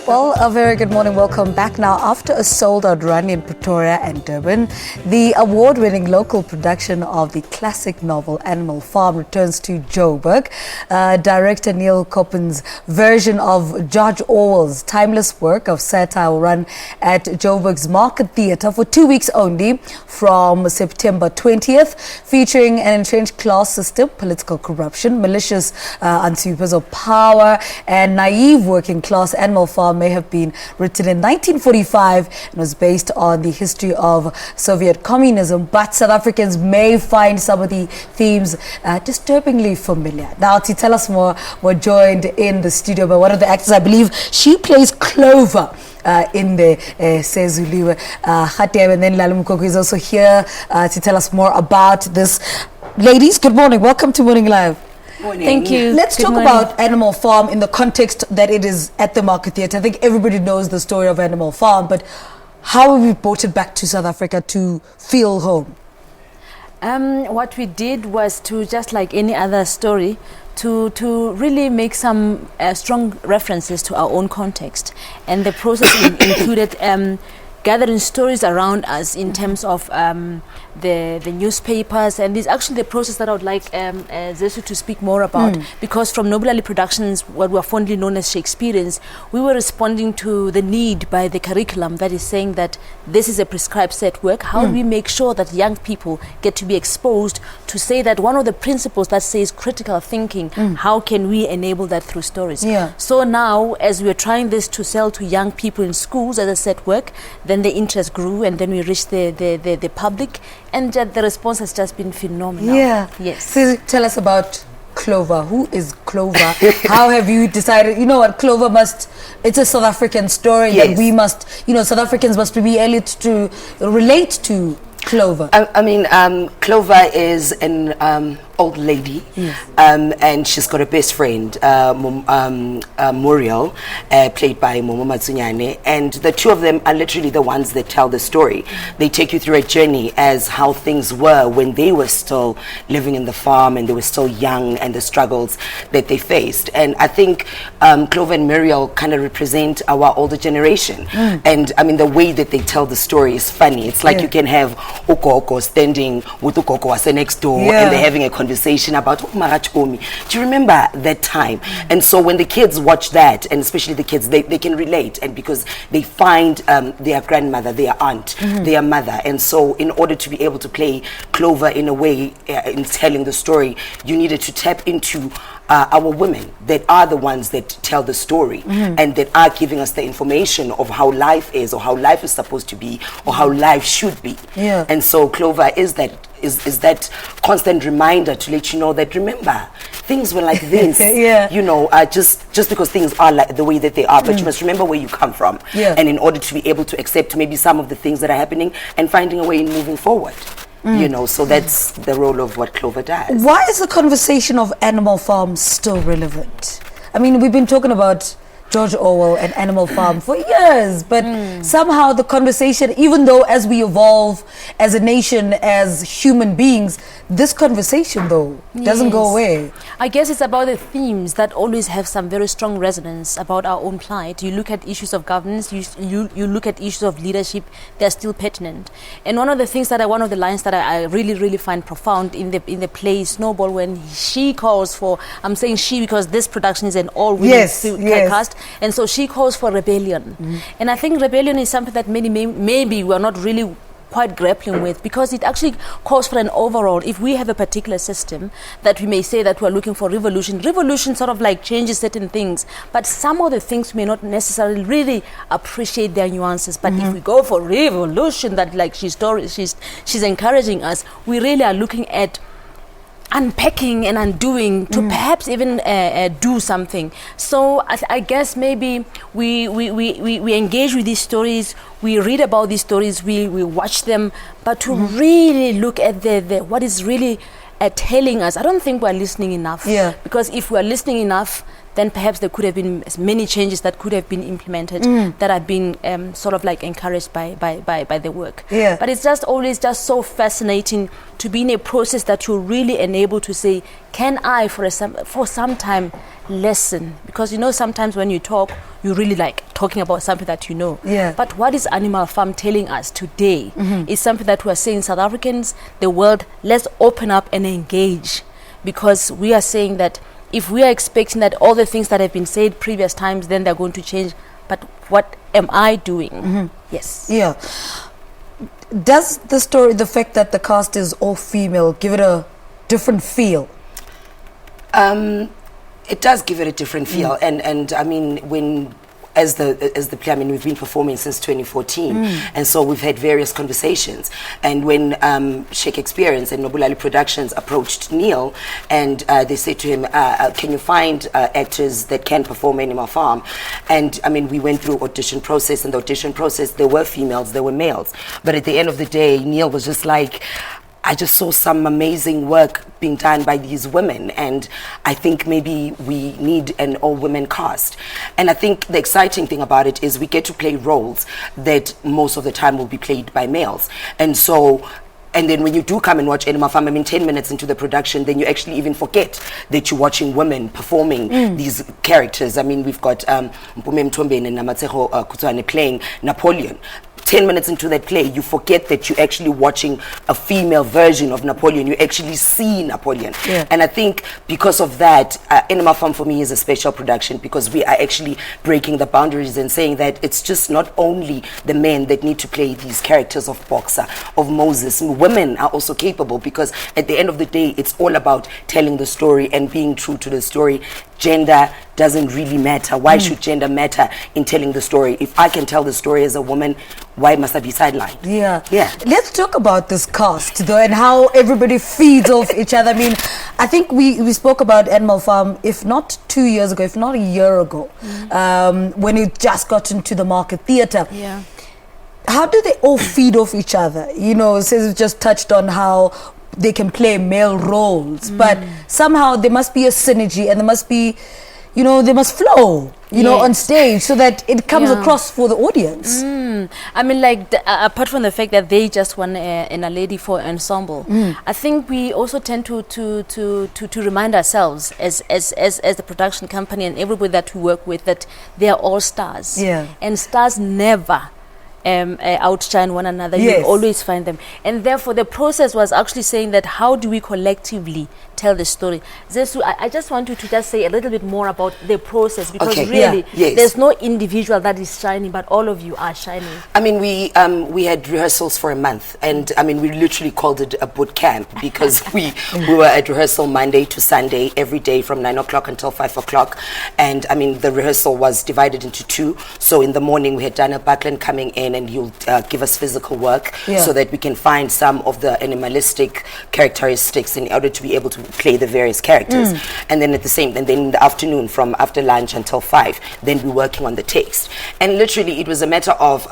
Well, a very good morning. Welcome back. Now, after a sold-out run in Pretoria and Durban, the award-winning local production of the classic novel Animal Farm returns to Joburg. Director Neil Coppen's version of George Orwell's timeless work of satire will run at Joburg's Market Theatre for 2 weeks only from September 20th, featuring an entrenched class system, political corruption, malicious usurpers of power, and naive working class. Animal Farm may have been written in 1945 and was based on the history of Soviet communism, but South Africans may find some of the themes disturbingly familiar. Now, to tell us more, we're joined in the studio by one of the actors. I believe she plays Clover in the Sezuliwe. Khatem, and then Lalu Mukoko is also here to tell us more about this. Ladies, good morning. Welcome to Morning Live. Morning. Thank you. Let's talk about Animal Farm in the context that it is at the Market Theatre. I think everybody knows the story of Animal Farm, but how have we brought it back to South Africa to feel home? What we did was to, just like any other story, to really make some strong references to our own context. And the process included gathering stories around us in terms of the newspapers, and this is actually the process that I would like Zesu to speak more about, because from Noble Ali Productions, what were fondly known as Shakespeareans, we were responding to the need by the curriculum that is saying that this is a prescribed set work. How do we make sure that young people get to be exposed to say that one of the principles that says critical thinking, how can we enable that through stories? So now, as we are trying this to sell to young people in schools as a set work, then the interest grew, and then we reached the public, and the response has just been phenomenal. Yes. So tell us about Clover. Who is Clover? How have you decided, you know what, Clover it's a South African story that we must, South Africans must be able to relate to Clover. I mean, Clover is an old lady, and she's got a best friend, Muriel, played by Momo Matsunyane, and the two of them are literally the ones that tell the story. They take you through a journey as how things were when they were still living in the farm and they were still young, and the struggles that they faced. And I think Clover and Muriel kind of represent our older generation. And I mean, the way that they tell the story is funny. It's like you can have Ukoko standing with Ukoko next door, and they're having a conversation about Marachkomi. Do you remember that time? And so when the kids watch that, and especially the kids, they can relate, and because they find their grandmother, their aunt, their mother. And so in order to be able to play Clover in a way in telling the story, you needed to tap into our women that are the ones that tell the story, and that are giving us the information of how life is, or how life is supposed to be, or how life should be. And so Clover is that constant reminder to let you know that, remember, things were like this. Just because things are like the way that they are, but you must remember where you come from, and in order to be able to accept maybe some of the things that are happening and finding a way in moving forward. So that's the role of what Clover does. Why is the conversation of Animal Farm still relevant? I mean, we've been talking about George Orwell and Animal Farm for years, but somehow the conversation, even though as we evolve as a nation, as human beings, this conversation though doesn't go away. I guess it's about the themes that always have some very strong resonance about our own plight. You look at issues of governance, you look at issues of leadership, they're still pertinent. And one of the lines that I really find profound in the play Snowball, when she calls for, I'm saying she because this production is an all-women cast, and so she calls for rebellion. And I think rebellion is something that maybe we're not really quite grappling with, because it actually calls for an overall. If we have a particular system that we may say that we're looking for revolution sort of like changes certain things, but some of the things may not necessarily really appreciate their nuances. But if we go for revolution, that like she's encouraging us, we really are looking at unpacking and undoing to perhaps even do something. So I guess maybe we engage with these stories, we read about these stories, we watch them, but to really look at the what is really telling us. I don't think we're listening enough. Because if we're listening enough, then perhaps there could have been many changes that could have been implemented that have been sort of like encouraged by the work. Yeah. But it's just always just so fascinating to be in a process that you're really enabled to say, can I for some time listen? Because you know, sometimes when you talk, you really like talking about something that you know. Yeah. But what is Animal Farm telling us today is something that we're saying, South Africans, the world, let's open up and engage. Because we are saying that if we are expecting that all the things that have been said previous times, then they're going to change. But what am I doing? Yes. Yeah. Does the story, the fact that the cast is all female, give it a different feel? It does give it a different feel, and I mean, when as the play, I mean, we've been performing since 2014, and so we've had various conversations. And when Sheikh Experience and Nobulali Productions approached Neil, and they said to him, "Can you find actors that can perform Animal Farm?" And I mean, we went through audition process, and the audition process, there were females, there were males, but at the end of the day, Neil was just like, I just saw some amazing work being done by these women, and I think maybe we need an all-women cast. And I think the exciting thing about it is we get to play roles that most of the time will be played by males. And so, and then when you do come and watch Animal Farm, I mean, 10 minutes into the production, then you actually even forget that you're watching women performing these characters. I mean, we've got Mpume Mtombeni and Namatseho Kutswane playing Napoleon. 10 minutes into that play, you forget that you're actually watching a female version of Napoleon. You actually see Napoleon. Yeah. And I think because of that, Animal Farm for me is a special production, because we are actually breaking the boundaries and saying that it's just not only the men that need to play these characters of Boxer, of Moses. Women are also capable, because at the end of the day, it's all about telling the story and being true to the story. Gender doesn't really matter. Why should gender matter in telling the story? If I can tell the story as a woman, why must I be sidelined? Yeah. Yeah. Let's talk about this cast, though, and how everybody feeds off each other. I mean, I think we spoke about Animal Farm, if not 2 years ago, if not a year ago, when it just got into the market theatre. Yeah. How do they all feed off each other? You know, Cesar just touched on how they can play male roles, but somehow there must be a synergy, and there must be, you know, they must flow, you know, on stage, so that it comes across for the audience. I mean, like, apart from the fact that they just won a lady for ensemble, I think we also tend to remind ourselves as the production company and everybody that we work with, that they are all stars. Yeah. And stars never outshine one another. Yes. You always find them, and therefore the process was actually saying that how do we collectively tell the story. Zesu, I just want you to just say a little bit more about the process, because really there's no individual that is shining, but all of you are shining. I mean, we had rehearsals for a month, and I mean, we literally called it a boot camp, because we were at rehearsal Monday to Sunday every day from 9 o'clock until 5 o'clock. And I mean, the rehearsal was divided into two. So in the morning we had Daniel Buckland coming in, and he'll give us physical work so that we can find some of the animalistic characteristics in order to be able to play the various characters. And then and then in the afternoon, from after lunch until 5, then we're working on the text. And literally it was a matter of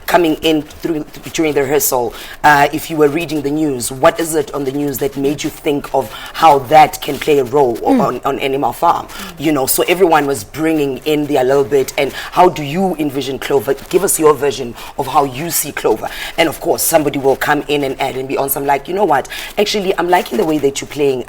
coming in during the rehearsal. If you were reading the news, what is it on the news that made you think of how that can play a role on Animal Farm? You know, so everyone was bringing in their little bit, and how do you envision Clover? Give us your version of how you see Clover. And of course somebody will come in and add and be on some, like, you know what, actually I'm liking the way that you're playing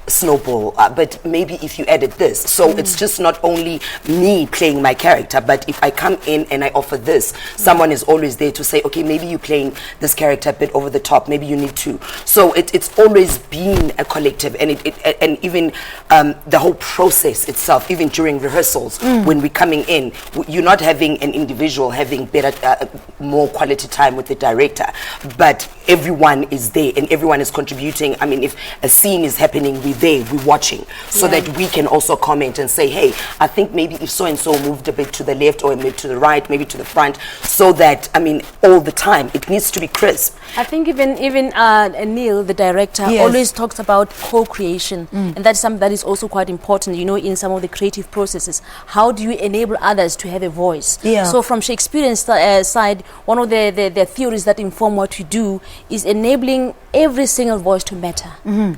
Snowball, but maybe if you added this. So it's just not only me playing my character, but if I come in and I offer this, someone is always there to say, okay, maybe you're playing this character a bit over the top, maybe you need to. So it's always been a collective, and and even the whole process itself, even during rehearsals, when we're coming in, you're not having an individual having better more quality time with the director, but everyone is there and everyone is contributing. I mean, if a scene is happening, we're there, we're watching, so that we can also comment and say, hey, I think maybe if so and so moved a bit to the left, or maybe to the right, maybe to the front, so that, I mean, all the time it needs to be crisp. I think even Neil, the director, always talks about co-creation, and that's something that is also quite important, you know, in some of the creative processes. How do you enable others to have a voice? So from Shakespearean side, said, one of the theories that inform what we do is enabling every single voice to matter.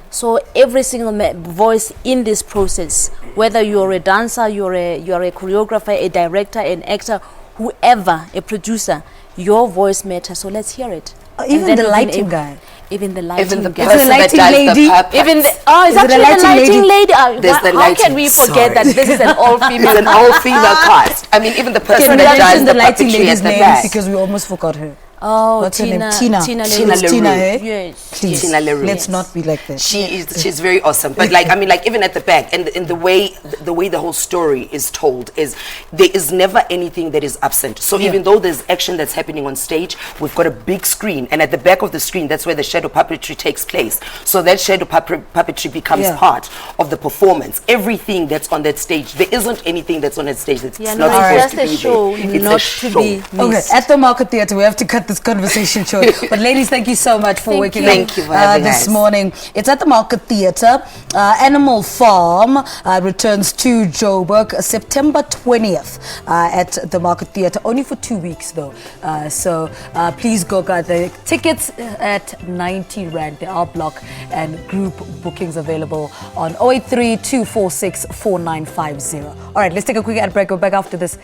So every single voice in this process, whether you're a dancer, you're a choreographer, a director, an actor, whoever, a producer, your voice matters. So let's hear it. Even the lighting guy. Even the lighting the guy. person that does lady. the puppets. Even the, oh, it's Is it a actually the lighting lighting lady. There's the How lighting- can we forget sorry. that this is an all-female? It's an all-female cast. I mean, even the person Can we that does mention the the lighting puppetry lady's at the name back. because we almost forgot her. Oh, What's her name? Tina. Tina Tina Leroux. Tina, Leroux. eh? Yes. Please, Tina Leroux. let's not be like that. She's very awesome. But like, I mean, like even at the back and in the way the whole story is told is there is never anything that is absent. So even though there's action that's happening on stage, we've got a big screen, and at the back of the screen, that's where the shadow puppetry takes place. So that shadow puppetry becomes part of the performance. Everything that's on that stage, there isn't anything that's on that stage that's Yeah, not no, supposed it's to be just a show, there. It's not a to show. be Okay, missed. at the Market Theatre, we have to cut this conversation short. But ladies, thank you so much for Thank waking you. up Thank you for having this us. morning. It's at the Market Theatre. Animal Farm returns to Joburg September 20th at the Market Theatre, only for 2 weeks though. So please go get the tickets at 90 Rand. There are block and group bookings available on 083 246 4950. All right, let's take a quick ad break. We're back after this.